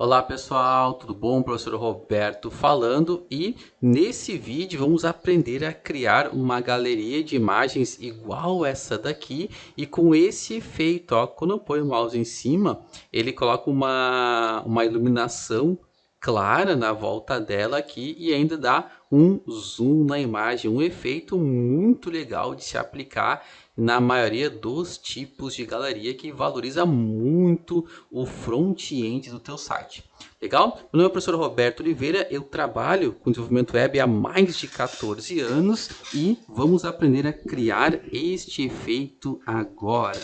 Olá pessoal, tudo bom? Professor Roberto falando e nesse vídeo vamos aprender a criar uma galeria de imagens igual essa daqui e com esse efeito, ó, quando eu ponho o mouse em cima, ele coloca uma iluminação clara na volta dela aqui e ainda dá um zoom na imagem, um efeito muito legal de se aplicar na maioria dos tipos de galeria que valoriza muito o front-end do teu site. Legal? Meu nome é o professor Roberto Oliveira, eu trabalho com desenvolvimento web há mais de 14 anos e vamos aprender a criar este efeito agora.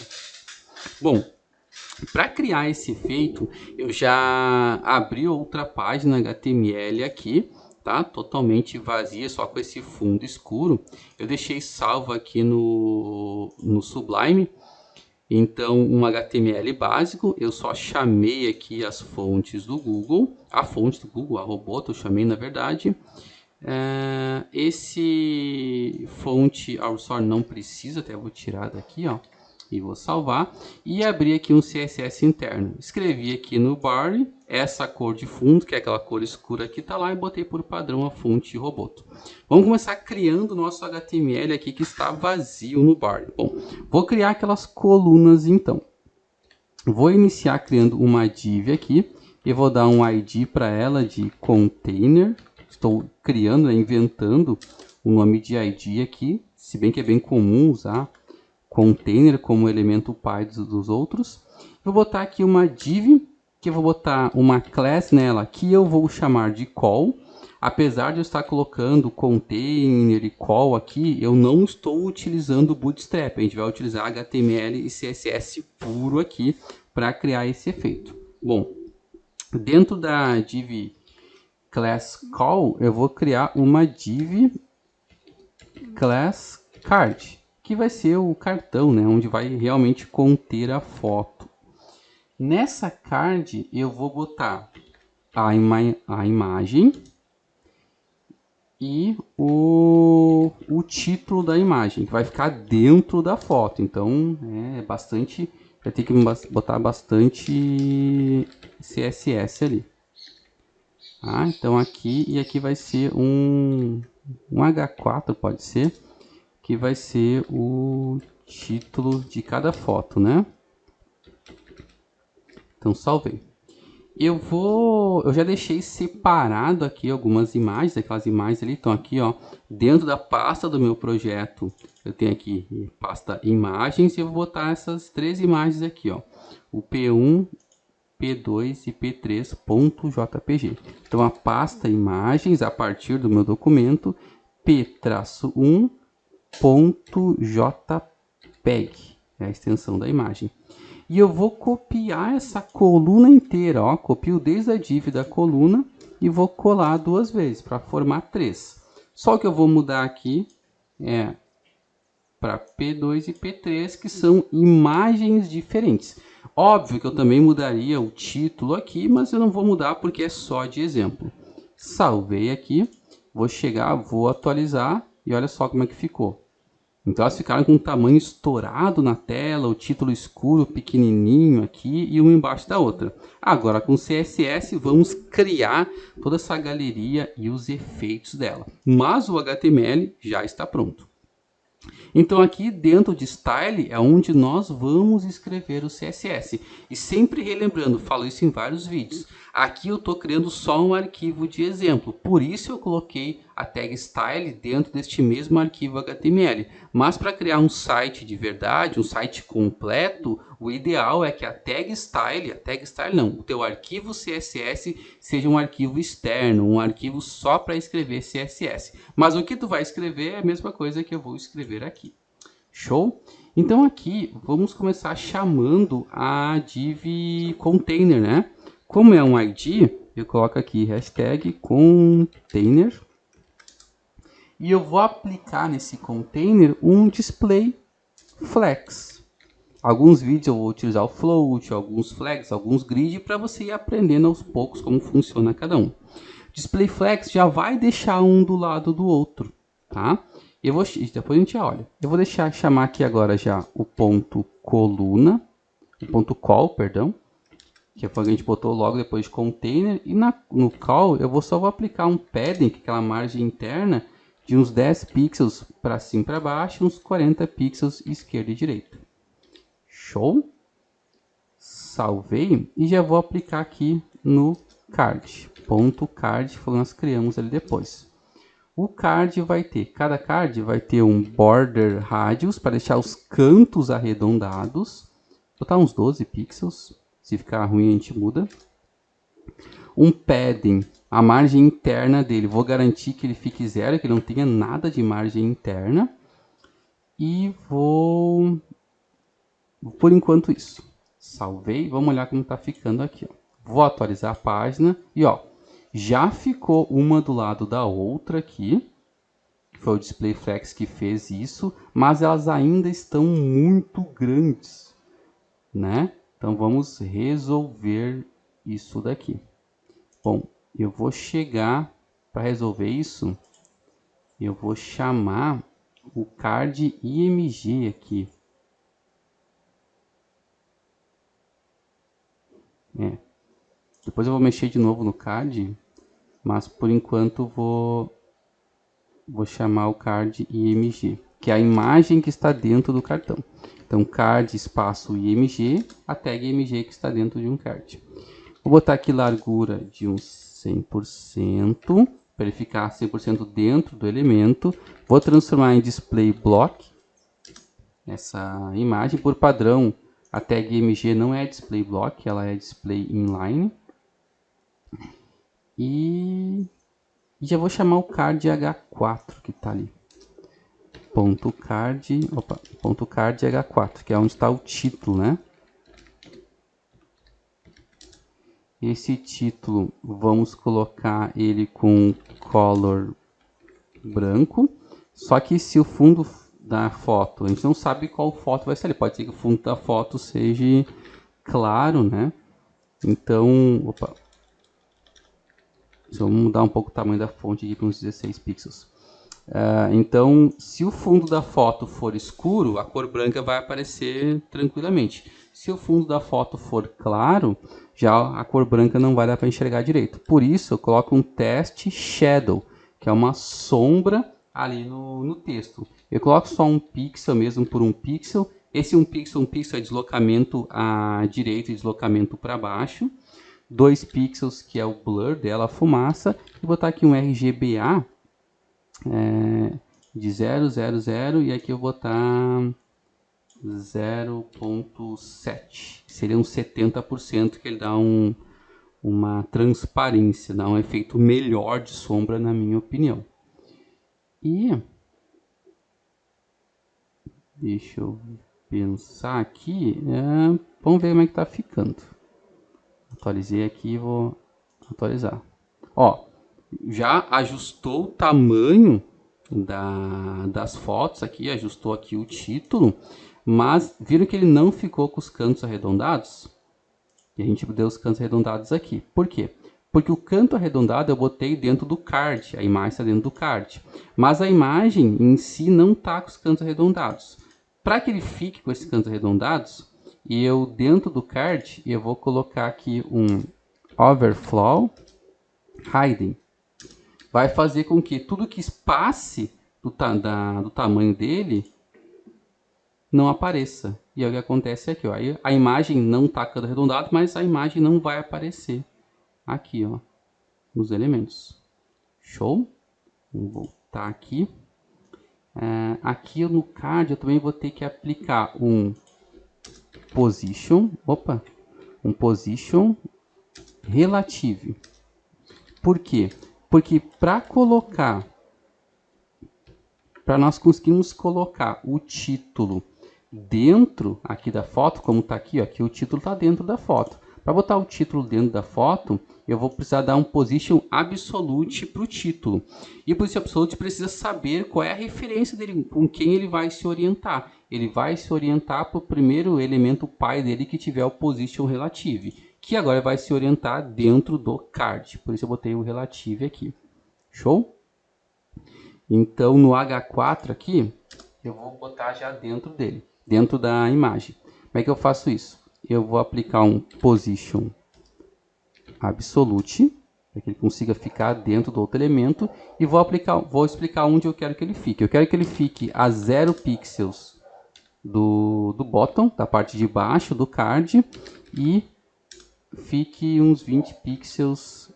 Bom, para criar esse efeito, eu já abri outra página HTML aqui, tá? Totalmente vazia, só com esse fundo escuro. Eu deixei salvo aqui no Sublime. Então, um HTML básico, eu só chamei aqui as fontes do Google, a fonte do Google, a robot, eu chamei na verdade. Esse fonte Aursor não precisa, até vou tirar daqui, ó, e vou salvar. E abrir aqui um CSS interno. Escrevi aqui no body essa cor de fundo, que é aquela cor escura que está lá, e botei por padrão a fonte Roboto. Vamos começar criando o nosso HTML aqui que está vazio no body. Bom, vou criar aquelas colunas então. Vou iniciar criando uma div aqui e vou dar um ID para ela de container. Estou criando, inventando o nome de ID aqui, se bem que é bem comum usar container como elemento pai dos outros. Vou botar aqui uma div, que eu vou botar uma class nela, que eu vou chamar de call. Apesar de eu estar colocando container e call aqui, eu não estou utilizando o Bootstrap. A gente vai utilizar HTML e CSS puro aqui para criar esse efeito. Bom, dentro da div class call, eu vou criar uma div class card, que vai ser o cartão, né, onde vai realmente conter a foto. Nessa card eu vou botar a imagem e o título da imagem, que vai ficar dentro da foto. Então é bastante, vai ter que botar bastante CSS ali. Então aqui e aqui vai ser um H4, pode ser, que vai ser o título de cada foto, né? Então salvei. Eu já deixei separado aqui algumas imagens, aquelas imagens ali estão aqui, ó, dentro da pasta do meu projeto. Eu tenho aqui pasta imagens e eu vou botar essas três imagens aqui, ó, o P1, P2 e P3.jpg. Então a pasta imagens a partir do meu documento P-1.jpg é a extensão da imagem. E eu vou copiar essa coluna inteira, ó, copio desde a div da coluna e vou colar duas vezes para formar três. Só que eu vou mudar aqui para P2 e P3, que são imagens diferentes. Óbvio que eu também mudaria o título aqui, mas eu não vou mudar porque é só de exemplo. Salvei aqui, vou chegar, vou atualizar e olha só como é que ficou. Então elas ficaram com um tamanho estourado na tela, o título escuro, pequenininho aqui e uma embaixo da outra. Agora com CSS vamos criar toda essa galeria e os efeitos dela. Mas o HTML já está pronto. Então aqui dentro de Style é onde nós vamos escrever o CSS. E sempre relembrando, falo isso em vários vídeos. Aqui eu estou criando só um arquivo de exemplo. Por isso eu coloquei a tag Style dentro deste mesmo arquivo HTML. Mas para criar um site de verdade, um site completo, o ideal é que a tag Style não, o teu arquivo CSS seja um arquivo externo, um arquivo só para escrever CSS. Mas o que tu vai escrever é a mesma coisa que eu vou escrever aqui. Show? Então aqui vamos começar chamando a div container, né? Como é um ID, eu coloco aqui hashtag container e eu vou aplicar nesse container um display flex. Alguns vídeos eu vou utilizar o float, alguns flags, alguns grid para você ir aprendendo aos poucos como funciona cada um. Display flex já vai deixar um do lado do outro, tá? Depois a gente olha. Eu vou deixar chamar aqui agora já o ponto coluna, o ponto call, perdão. que foi o que a gente botou logo depois de container, e no call eu só vou aplicar um padding, que é aquela margem interna, de uns 10 pixels para cima e para baixo, uns 40 pixels esquerda e direita. Show? Salvei e já vou aplicar aqui no card. Ponto card foi o que nós criamos ali depois. O card vai ter, cada card vai ter um border radius para deixar os cantos arredondados. Vou botar uns 12 pixels, se ficar ruim a gente muda. Um padding, a margem interna dele, vou garantir que ele fique zero, que ele não tenha nada de margem interna. E vou, por enquanto isso. Salvei, vamos olhar como está ficando aqui. Ó. Vou atualizar a página e ó, já ficou uma do lado da outra aqui. Foi o DisplayFlex que fez isso, mas elas ainda estão muito grandes, né? Então vamos resolver isso daqui. Bom, eu vou chegar para resolver isso, eu vou chamar o card IMG aqui. Depois eu vou mexer de novo no card, mas por enquanto vou chamar o card IMG, que é a imagem que está dentro do cartão. Então, card espaço IMG, a tag IMG que está dentro de um card. Vou botar aqui largura de uns 100%, para ele ficar 100% dentro do elemento. Vou transformar em display block essa imagem. Por padrão, a tag IMG não é display block, ela é display inline. E já vou chamar o card H4 que está ali. Ponto card H4, que é onde está o título, né? Esse título, vamos colocar ele com color branco. Só que se o fundo da foto, a gente não sabe qual foto vai ser ali. Pode ser que o fundo da foto seja claro, né? Então, opa. Vamos mudar um pouco o tamanho da fonte aqui para uns 16 pixels. Então, se o fundo da foto for escuro, a cor branca vai aparecer tranquilamente. Se o fundo da foto for claro, já a cor branca não vai dar para enxergar direito. Por isso, eu coloco um teste shadow, que é uma sombra ali no texto. Eu coloco só um pixel mesmo por um pixel. Esse um pixel é deslocamento à direita e deslocamento para baixo. 2 pixels, que é o blur dela, a fumaça. E botar aqui um RGBA de 000 e aqui eu vou botar 0.7, seria uns 70%, que ele dá uma transparência, dá um efeito melhor de sombra, na minha opinião. E deixa eu pensar aqui, vamos ver como é que tá ficando. Atualizei aqui e vou atualizar. Ó, já ajustou o tamanho das fotos aqui, ajustou aqui o título, mas viram que ele não ficou com os cantos arredondados? E a gente deu os cantos arredondados aqui. Por quê? Porque o canto arredondado eu botei dentro do card, a imagem está dentro do card, mas a imagem em si não está com os cantos arredondados. Para que ele fique com esses cantos arredondados, eu dentro do card eu vou colocar aqui um overflow hiding. Vai fazer com que tudo que passe do tamanho dele não apareça. E é o que acontece aqui, ó. Aí a imagem não está canto arredondado, mas a imagem não vai aparecer aqui, ó, nos elementos. Show? Vou voltar aqui. Aqui no card eu também vou ter que aplicar um position relative. Por quê? Porque para nós conseguirmos colocar o título dentro aqui da foto, como está aqui, ó, aqui o título está dentro da foto. Para botar o título dentro da foto, eu vou precisar dar um position absolute para o título. E o position absolute precisa saber qual é a referência dele, com quem ele vai se orientar. Ele vai se orientar para o primeiro elemento pai dele que tiver o position relative, que agora vai se orientar dentro do card. Por isso eu botei o relative aqui. Show? Então no H4 aqui, eu vou botar já dentro dele, dentro da imagem. Como é que eu faço isso? Eu vou aplicar um position Absolute, para que ele consiga ficar dentro do outro elemento, e vou explicar onde eu quero que ele fique. Eu quero que ele fique a 0 pixels do bottom, da parte de baixo do card, e fique uns 20 pixels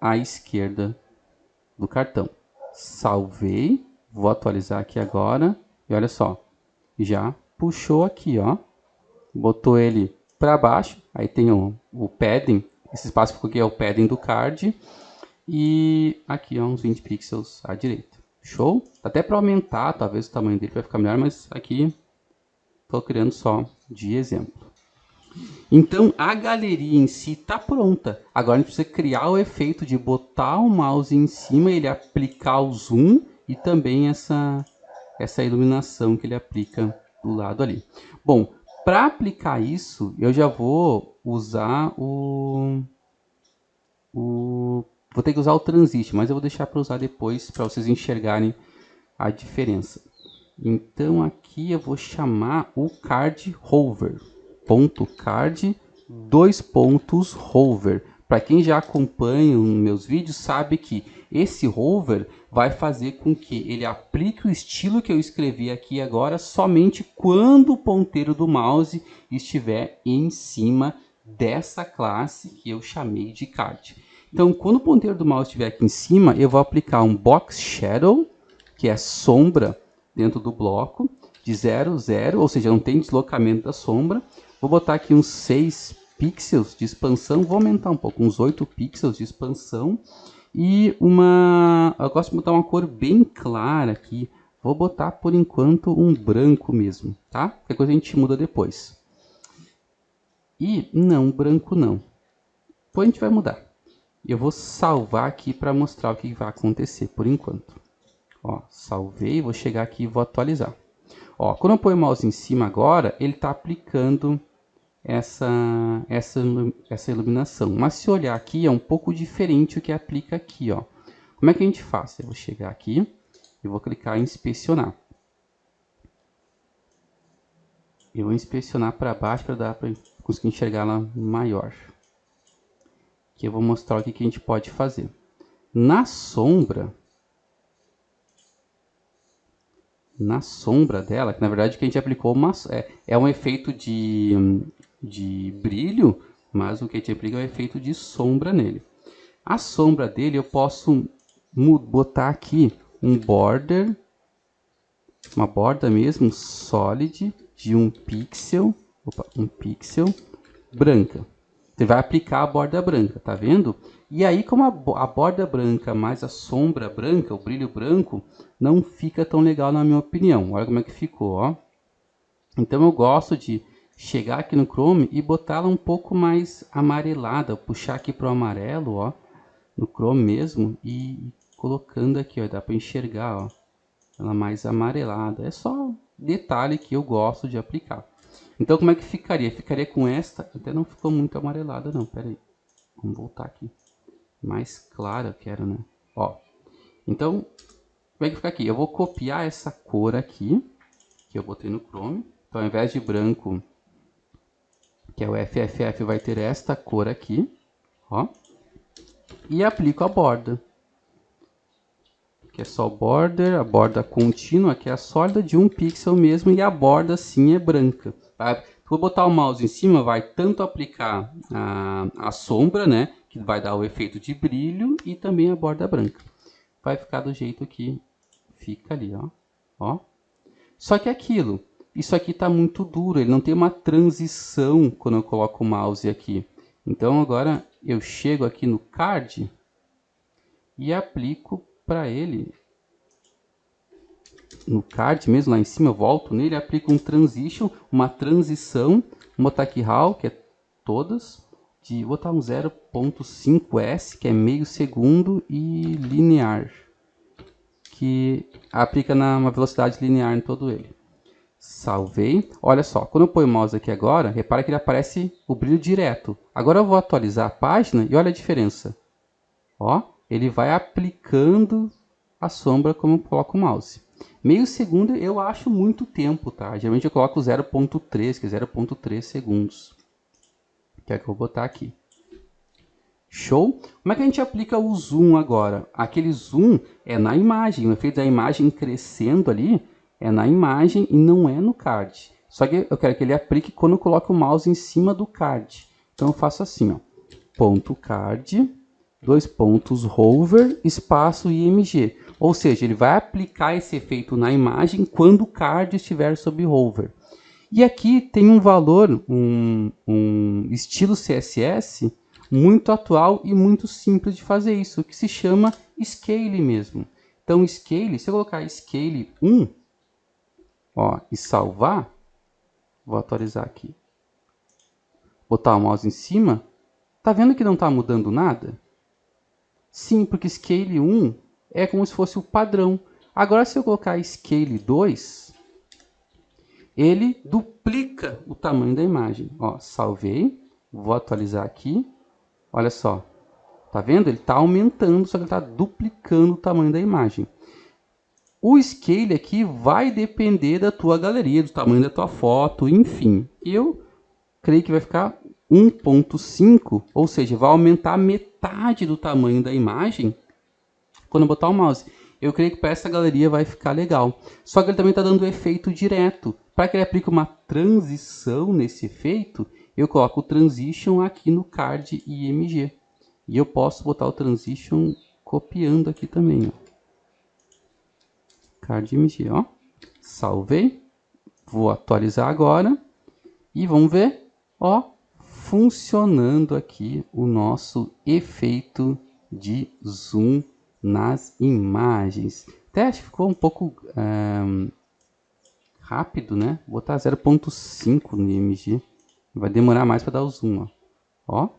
à esquerda do cartão. Salvei, vou atualizar aqui agora, e olha só, já puxou aqui, ó, botou ele para baixo, aí tem o padding, esse espaço ficou aqui é o padding do card, e aqui ó, uns 20 pixels à direita. Show? Dá até para aumentar, talvez o tamanho dele vai ficar melhor, mas aqui estou criando só de exemplo. Então a galeria em si está pronta. Agora a gente precisa criar o efeito de botar o mouse em cima, ele aplicar o zoom e também essa iluminação que ele aplica do lado ali. Bom, para aplicar isso, eu já vou usar vou ter que usar o Transition, mas eu vou deixar para usar depois para vocês enxergarem a diferença. Então aqui eu vou chamar o card hover. .card, 2 pontos hover. Para quem já acompanha os meus vídeos sabe que esse hover vai fazer com que ele aplique o estilo que eu escrevi aqui agora somente quando o ponteiro do mouse estiver em cima dessa classe que eu chamei de card. Então, quando o ponteiro do mouse estiver aqui em cima, eu vou aplicar um box shadow, que é sombra dentro do bloco, de 0, 0, ou seja, não tem deslocamento da sombra. Vou botar aqui uns 6 pixels de expansão, vou aumentar um pouco, uns 8 pixels de expansão. E eu gosto de botar uma cor bem clara aqui. Vou botar por enquanto um branco mesmo, tá? Qualquer coisa a gente muda depois. E não, branco não. Depois a gente vai mudar. Eu vou salvar aqui para mostrar o que vai acontecer por enquanto. Ó, salvei, vou chegar aqui e vou atualizar. Ó, quando eu ponho o mouse em cima agora, ele está aplicando essa iluminação. Mas se olhar aqui, é um pouco diferente o que aplica aqui, ó. Como é que a gente faz? Eu vou chegar aqui e vou clicar em inspecionar. Eu vou inspecionar para baixo para dar para conseguir enxergar ela maior. Aqui eu vou mostrar o que a gente pode fazer. Na sombra dela, que na verdade que a gente aplicou é um efeito de brilho, mas o que a gente aplica é um efeito de sombra nele. A sombra dele eu posso botar aqui um border, uma borda mesmo, solid, de 1 pixel, branca. Você vai aplicar a borda branca, tá vendo? E aí, como a borda branca mais a sombra branca, o brilho branco, não fica tão legal na minha opinião. Olha como é que ficou, ó. Então eu gosto de chegar aqui no Chrome e botá-la um pouco mais amarelada, puxar aqui para o amarelo, ó, no Chrome mesmo, e colocando aqui, ó, dá para enxergar, ó, ela mais amarelada. É só detalhe que eu gosto de aplicar. Então como é que ficaria? Ficaria com esta, até não ficou muito amarelada não, pera aí. Vamos voltar aqui. Mais clara eu quero, né? Ó. Então, como é que fica aqui? Eu vou copiar essa cor aqui, que eu botei no Chrome. Então, ao invés de branco, que é o FFF, vai ter esta cor aqui, ó. E aplico a borda. Que é só border, a borda contínua, que é a sólida de 1 pixel mesmo, e a borda sim é branca. Vou botar o mouse em cima, vai tanto aplicar a sombra, né, que vai dar o efeito de brilho, e também a borda branca. Vai ficar do jeito que fica ali, ó. Ó. Só que isso aqui está muito duro, ele não tem uma transição quando eu coloco o mouse aqui. Então agora eu chego aqui no card e aplico para ele, no card mesmo, lá em cima, eu volto nele, aplico um transition, uma transição, vou botar aqui RAW, que é todas, vou botar um 0.5S, que é meio segundo, e linear, que aplica uma velocidade linear em todo ele. Salvei. Olha só, quando eu ponho o mouse aqui agora, repara que ele aparece o brilho direto. Agora eu vou atualizar a página e olha a diferença. Ó, ele vai aplicando a sombra como eu coloco o mouse. Meio segundo eu acho muito tempo, tá? Geralmente eu coloco 0.3, que é 0.3 segundos. Que é que eu vou botar aqui. Show? Como é que a gente aplica o zoom agora? Aquele zoom é na imagem, o efeito da imagem crescendo ali é na imagem e não é no card. Só que eu quero que ele aplique quando eu coloco o mouse em cima do card. Então eu faço assim, ó, ponto card, 2 pontos hover, espaço IMG. Ou seja, ele vai aplicar esse efeito na imagem quando o card estiver sob hover. E aqui tem um valor, um estilo CSS muito atual e muito simples de fazer isso, que se chama Scale mesmo. Então, Scale, se eu colocar Scale 1, ó, e salvar, vou atualizar aqui, botar o mouse em cima, tá vendo que não está mudando nada? Sim, porque Scale 1 é como se fosse o padrão. Agora, se eu colocar Scale 2, ele duplica o tamanho da imagem. Ó, salvei, vou atualizar aqui. Olha só, tá vendo? Ele está aumentando, só que ele está duplicando o tamanho da imagem. O scale aqui vai depender da tua galeria, do tamanho da tua foto, enfim. Eu creio que vai ficar 1.5, ou seja, vai aumentar metade do tamanho da imagem quando eu botar o mouse. Eu creio que para essa galeria vai ficar legal. Só que ele também está dando efeito direto. Para que ele aplique uma transição nesse efeito, eu coloco o Transition aqui no card IMG. E eu posso botar o Transition copiando aqui também. Ó. Card IMG, ó. Salvei. Vou atualizar agora. E vamos ver, ó, funcionando aqui o nosso efeito de zoom nas imagens. Até acho que ficou um pouco rápido, né? Vou botar 0.5 no IMG. Vai demorar mais para dar o zoom, ó.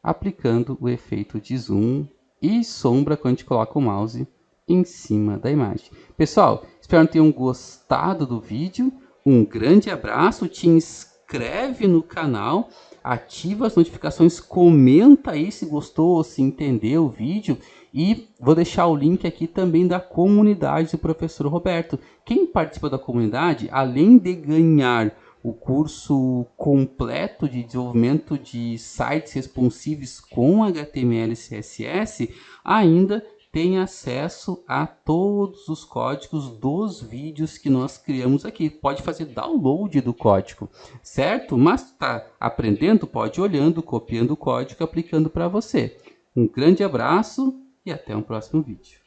Aplicando o efeito de zoom e sombra quando a gente coloca o mouse em cima da imagem. Pessoal, espero que tenham gostado do vídeo. Um grande abraço, te inscreve no canal, ativa as notificações, comenta aí se gostou, se entendeu o vídeo. E vou deixar o link aqui também da comunidade do professor Roberto. Quem participa da comunidade, além de ganhar o curso completo de desenvolvimento de sites responsivos com HTML e CSS, ainda tem acesso a todos os códigos dos vídeos que nós criamos aqui. Pode fazer download do código, certo? Mas está aprendendo, pode ir olhando, copiando o código e aplicando para você. Um grande abraço e até um próximo vídeo.